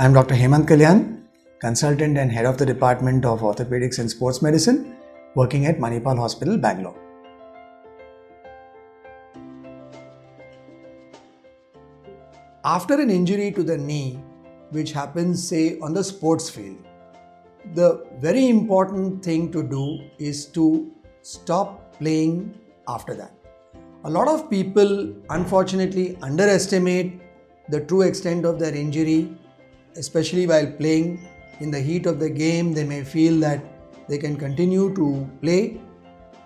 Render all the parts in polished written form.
I am Dr. Hemant Kalyan, consultant and head of the Department of Orthopedics and Sports Medicine, working at Manipal Hospital, Bangalore. After an injury to the knee, which happens, say, on the sports field, the very important thing to do is to stop playing after that. A lot of people unfortunately underestimate the true extent of their injury, especially while playing. In the heat of the game, they may feel that they can continue to play,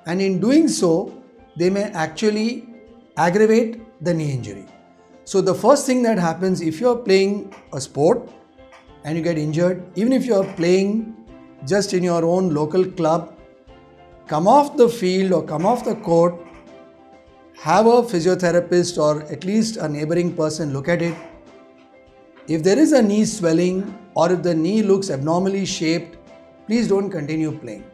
and in doing so, they may actually aggravate the knee injury. So the first thing that happens if you are playing a sport and you get injured, even if you are playing just in your own local club, come off the field or come off the court, have a physiotherapist or at least a neighboring person look at it. If there is a knee swelling or if the knee looks abnormally shaped, please don't continue playing.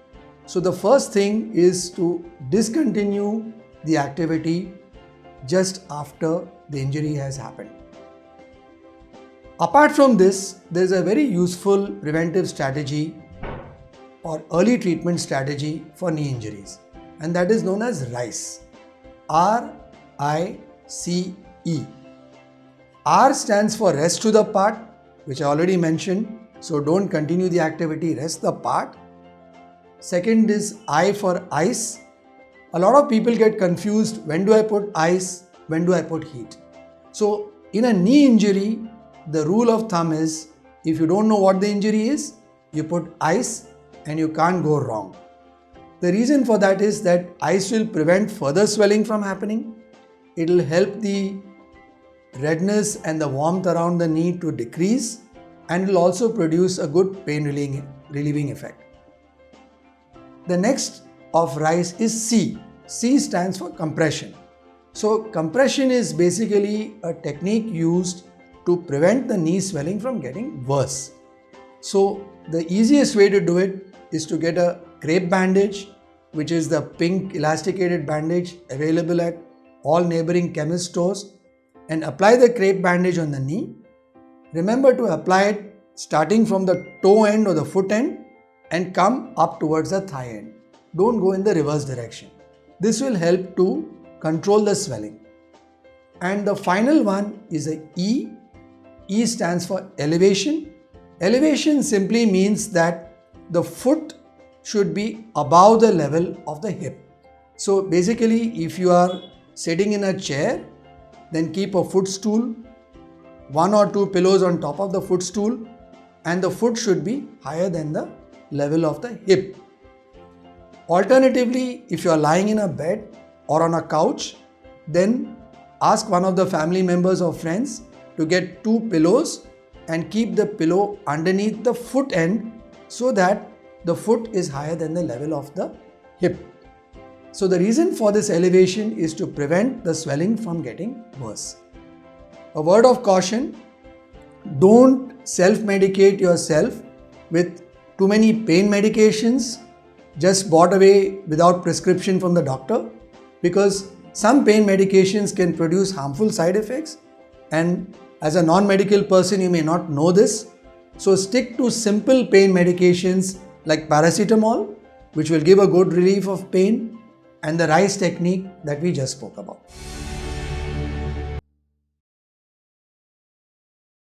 So the first thing is to discontinue the activity just after the injury has happened. Apart from this, there is a very useful preventive strategy or early treatment strategy for knee injuries, and that is known as RICE. R-I-C-E. R stands for rest to the part, which I already mentioned. So don't continue the activity, rest the part. Second is I for ice. A lot of people get confused, when do I put ice, when do I put heat? So in a knee injury, the rule of thumb is, if you don't know what the injury is, you put ice and you can't go wrong. The reason for that is that ice will prevent further swelling from happening. It will help the redness and the warmth around the knee to decrease, and will also produce a good pain relieving effect. The next of RICE is C. C stands for compression. So compression is basically a technique used to prevent the knee swelling from getting worse. So the easiest way to do it is to get a crepe bandage, which is the pink elasticated bandage available at all neighboring chemist stores, and apply the crepe bandage on the knee. Remember to apply it starting from the toe end or the foot end and come up towards the thigh end. Don't go in the reverse direction. This will help to control the swelling. And the final one is a E. E stands for elevation. Elevation simply means that the foot should be above the level of the hip. So basically, if you are sitting in a chair, then keep a footstool, 1 or 2 pillows on top of the footstool, and the foot should be higher than the level of the hip. Alternatively, if you are lying in a bed or on a couch, then ask one of the family members or friends to get 2 pillows and keep the pillow underneath the foot end so that the foot is higher than the level of the hip. So the reason for this elevation is to prevent the swelling from getting worse. A word of caution: don't self-medicate yourself with too many pain medications just bought away without prescription from the doctor, because some pain medications can produce harmful side effects, and as a non-medical person you may not know this. So stick to simple pain medications like paracetamol, which will give a good relief of pain, and the RICE technique that we just spoke about.